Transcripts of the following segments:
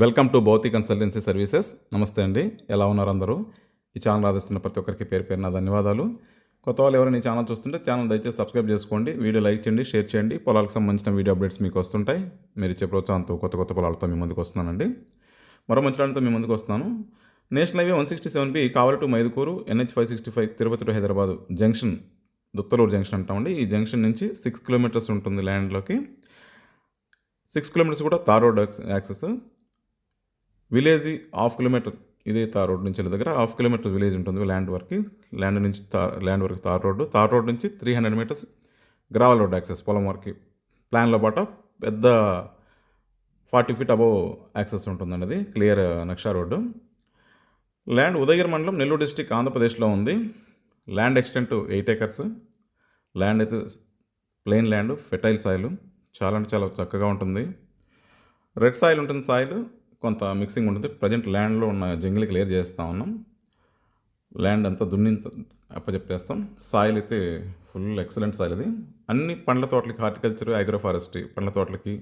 Welcome to భౌతి consultancy services. నమస్తే అండి, ఎలా ఉన్నారు అందరూ? ఈ ఛానల్ ఆదరిస్తున్న ప్రతి ఒక్కరికి పేరు పేరున ధన్యవాదాలు. కొత్త వాళ్ళు ఎవరైనా ఈ ఛానల్ చూస్తుంటే ఛానల్ దయచేసి సబ్స్క్రైబ్ చేసుకోండి, వీడియో లైక్ చేయండి, షేర్ చేయండి. పొలాలకు సంబంధించిన వీడియో అప్డేట్స్ మీకు వస్తుంటాయి. మీరు ఇచ్చే ప్రోత్సాహంతో కొత్త కొత్త పొలాలతో మీ ముందుకు వస్తున్నానండి. మరో మంచి రాణితో మీ ముందుకు వస్తున్నాను. National highway 167B Kavali to Mydukur, NH 565 Tirupati to Hyderabad junction, Duttalur junction అంటామండి. ఈ జంక్షన్ నుంచి 6 కిలోమీటర్స్ ఉంటుంది ల్యాండ్లోకి. 6 కిలోమీటర్స్ కూడా tar road access. Village 1/2 kilometre, ఇదే తార్ రోడ్ నుంచి దగ్గర 1/2 కిలోమీటర్ విలేజ్ ఉంటుంది ల్యాండ్ వరకు. ల్యాండ్ వరకు తార్ రోడ్ నుంచి 300 మీటర్స్ గ్రావెల్ రోడ్ యాక్సెస్ పొలం వరకు. ప్లాన్లో పాటు పెద్ద 40 ఫీట్ అబోవ్ యాక్సెస్ ఉంటుందండి. అది క్లియర్ నక్షా రోడ్డు. ల్యాండ్ ఉదయగిరి మండలం, నెల్లూరు డిస్టిక్, ఆంధ్రప్రదేశ్లో ఉంది. Land extent 8 acres. ల్యాండ్ అయితే ప్లెయిన్ ల్యాండ్, ఫెర్టైల్ సాయిల్, చాలా అంటే చాలా చక్కగా ఉంటుంది. రెడ్ సాయిల్ ఉంటుంది, సాయిల్ కొంత మిక్సింగ్ ఉంటుంది. ప్రజెంట్ ల్యాండ్లో ఉన్న జంగిల్ క్లియర్ చేస్తూ ఉన్నాం. ల్యాండ్ అంతా దున్ని అప్పచెప్పేస్తాం. సాయిల్ అయితే ఫుల్ ఎక్సలెంట్ సాయిల్. ఇది అన్ని పండ్ల తోటలకి, హార్టికల్చర్, అగ్రో ఫారెస్ట్రీ పండ్ల తోటలకి,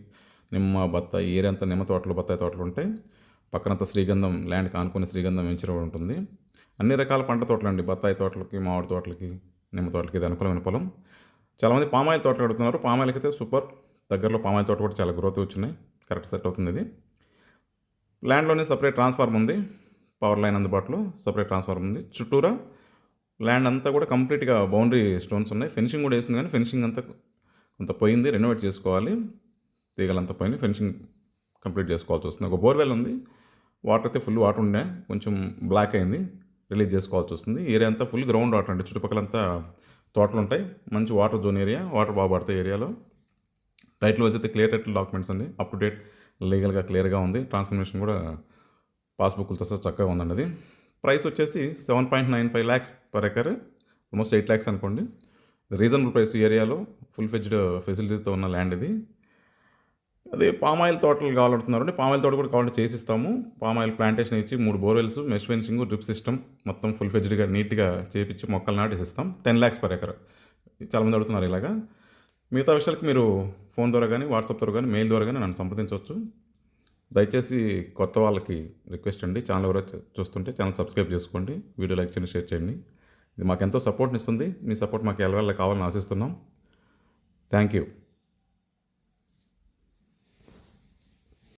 నిమ్మ, బత్తాయి, ఏరియా అంతా నిమ్మ తోటలు, బత్తాయి తోటలు ఉంటాయి. పక్కనంతా శ్రీగంధం, ల్యాండ్కి ఆనుకుని శ్రీగంధం వెంచర్ ఉంటుంది. అన్ని రకాల పంట తోటలు అండి, బత్తాయి తోటలకి, మామిడి తోటలకి, నిమ్మ తోటలకి ఇది అనుకూలమైన పొలం. చాలామంది పామాయిల్ తోటలు అడుగుతున్నారు. పామాయిల్కి అయితే సూపర్, దగ్గరలో పామాయిల్ తోట కూడా చాలా గ్రోత్ వచ్చినాయి, కరెక్ట్ సెట్ అవుతుంది. ఇది ల్యాండ్లోనే సపరేట్ ట్రాన్స్ఫార్మర్ ఉంది, పవర్ లైన్ అందుబాటులో, సపరేట్ ట్రాన్స్ఫార్మర్ ఉంది. చుట్టూరా ల్యాండ్ అంతా కూడా కంప్లీట్గా బౌండరీ స్టోన్స్ ఉన్నాయి. ఫెన్సింగ్ కూడా వేసింది, కానీ ఫెన్సింగ్ అంతా కొంత పోయింది, రెనోవేట్ చేసుకోవాలి. తీగలంతా పోయింది, ఫెన్సింగ్ కంప్లీట్ చేసుకోవాల్సి వస్తుంది. ఒక బోర్వెల్ ఉంది, వాటర్ అయితే ఫుల్ వాటర్ ఉండే, కొంచెం బ్లాక్ అయింది, రిలీజ్ చేసుకోవాల్సి వస్తుంది. ఏరియా అంతా ఫుల్ గ్రౌండ్ వాటర్ అండి, చుట్టుపక్కలంతా తోటలు ఉంటాయి, మంచి వాటర్ జోన్ ఏరియా, వాటర్ బాగా పడతాయి ఏరియాలో. టైటిల్ వైజ్ అయితే క్లియర్ టైటిల్ డాక్యుమెంట్స్ అండి, అప్ టు డేట్, లీగల్గా క్లియర్గా ఉంది. ట్రాన్స్ఫర్మేషన్ కూడా పాస్బుక్లతో సార్ చక్కగా ఉందండి. అది ప్రైస్ వచ్చేసి 7.95 lakhs per acre, almost 8 lakhs అనుకోండి. రీజనబుల్ ప్రైస్ ఏరియాలో, ఫుల్ ఫెజ్డ్ ఫెసిలిటీతో ఉన్న ల్యాండ్ ఇది. అదే పామాయిల్ తోటలు కావాలంటున్నారండి, పామాయిల్ తోట కూడా కావాలంటే చేసిస్తాము. పామాయిల్ ప్లాంటేషన్ ఇచ్చి 3 borewells, mesh fencing, drip system మొత్తం ఫుల్ ఫెజ్డ్గా నీట్గా చేపించి మొక్కలు నాటేసిస్తాం. 10 lakhs పర్ ఎకర్. చాలామంది అడుగుతున్నారు ఇలాగా. మిగతా విషయాలకి మీరు ఫోన్ ద్వారా కానీ, వాట్సాప్ ద్వారా కానీ, మెయిల్ ద్వారా కానీ నన్ను సంప్రదించవచ్చు. దయచేసి కొత్త వాళ్ళకి రిక్వెస్ట్ అండి, ఛానల్ ఎవరో చూస్తుంటే ఛానల్ సబ్స్క్రైబ్ చేసుకోండి, వీడియో లైక్ చేయండి, షేర్ చేయండి. ఇది మాకు ఎంతో సపోర్ట్ని ఇస్తుంది. మీ సపోర్ట్ మాకు ఎలా కావాలని ఆశిస్తున్నాం. Thank you.